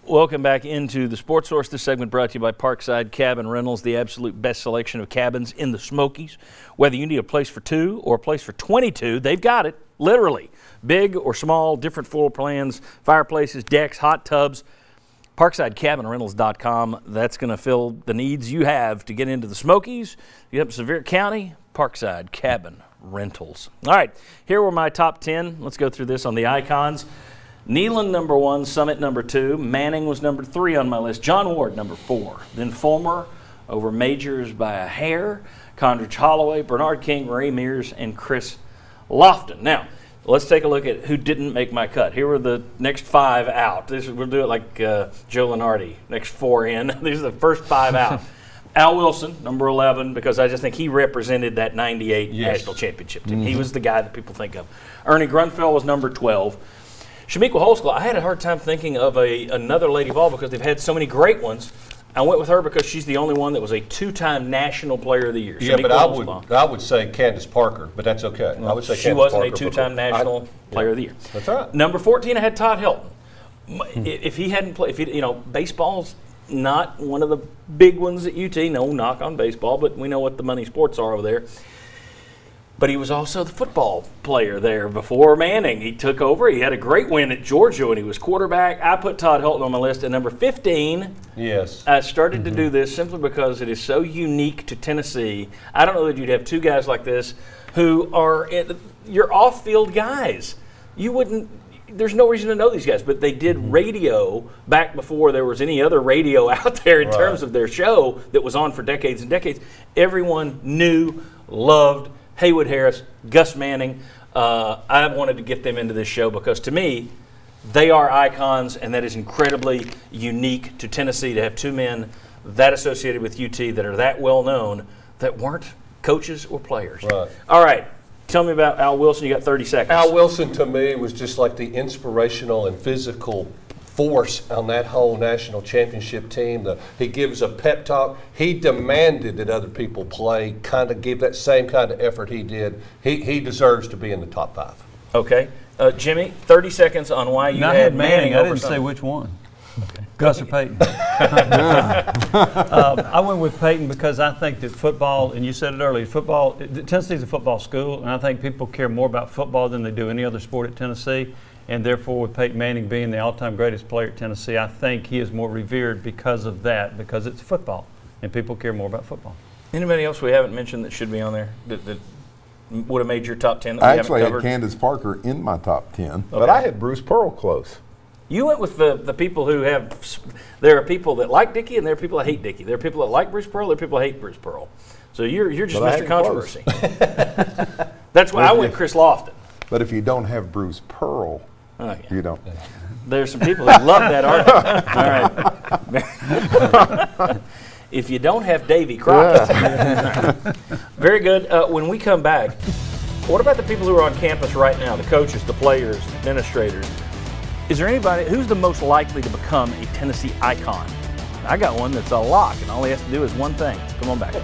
Welcome back into the Sports Source. This segment brought to you by Parkside Cabin Rentals, the absolute best selection of cabins in the Smokies. Whether you need a place for 2 or a place for 22, they've got it, literally. Big or small, different floor plans, fireplaces, decks, hot tubs. ParksideCabinRentals.com. That's going to fill the needs you have to get into the Smokies. You up in Sevier County, Parkside Cabin Rentals. All right, here were my top 10. Let's go through this on the icons. Neyland, number 1, Summit, number 2. Manning was number 3 on my list. John Ward, number 4. Then Fulmer over Majors by a hair. Condredge Holloway, Bernard King, Ray Mears, and Chris Lofton. Now, let's take a look at who didn't make my cut. Here were the next 5 out. We'll do it like Joe Lenardi, next 4 in. These are the first 5 out. Al Wilson, number 11, because I just think he represented that 98 national championship team. He was the guy that people think of. Ernie Grunfeld was number 12. Shamiqua Holdsclaw, I had a hard time thinking of another Lady Vol because they've had so many great ones. I went with her because she's the only one that was a 2-time National Player of the Year. Yeah, but I would say Candace Parker, but that's okay. Well, I would say she wasn't a 2-time National Player of the Year. That's right. Number 14, I had Todd Helton. If he hadn't played, baseball's not one of the big ones at UT. No knock on baseball, but we know what the money sports are over there. But he was also the football player there before Manning. He took over. He had a great win at Georgia when he was quarterback. I put Todd Helton on my list at number 15. Yes. I started to do this simply because it is so unique to Tennessee. I don't know that you'd have 2 guys like this who are your off-field guys. You wouldn't. There's no reason to know these guys, but they did radio back before there was any other radio out there in terms of their show that was on for decades and decades. Everyone knew, loved Haywood Harris, Gus Manning. I wanted to get them into this show because, to me, they are icons, and that is incredibly unique to Tennessee to have 2 men that associated with UT that are that well known that weren't coaches or players. Right. All right. Tell me about Al Wilson. You got 30 seconds. Al Wilson, to me, was just like the inspirational and physical force on that whole national championship team. He gives a pep talk. He demanded that other people play, kind of give that same kind of effort he did. He deserves to be in the top 5. Okay. Jimmy, 30 seconds on why you had Manning I over didn't say which one. Gus or Peyton? I went with Peyton because I think that football, and you said it earlier, Tennessee's a football school, and I think people care more about football than they do any other sport at Tennessee. And therefore, with Peyton Manning being the all-time greatest player at Tennessee, I think he is more revered because of that, because it's football, and people care more about football. Anybody else we haven't mentioned that should be on there that would have made your top 10? I actually had Candace Parker in my top 10. Okay. But I had Bruce Pearl close. You went with the people who have – there are people that like Dickey and there are people that hate Dickey. There are people that like Bruce Pearl, there are people that hate Bruce Pearl. So you're just Mr. Controversy. That's why I went Chris Lofton. But if you don't have Bruce Pearl, you don't. There's some people that love that argument. All right. If you don't have Davy Crockett. Very good. When we come back, what about the people who are on campus right now, the coaches, the players, the administrators? Is there anybody who's the most likely to become a Tennessee icon? I got one that's a lock, and all he has to do is one thing. Come on back.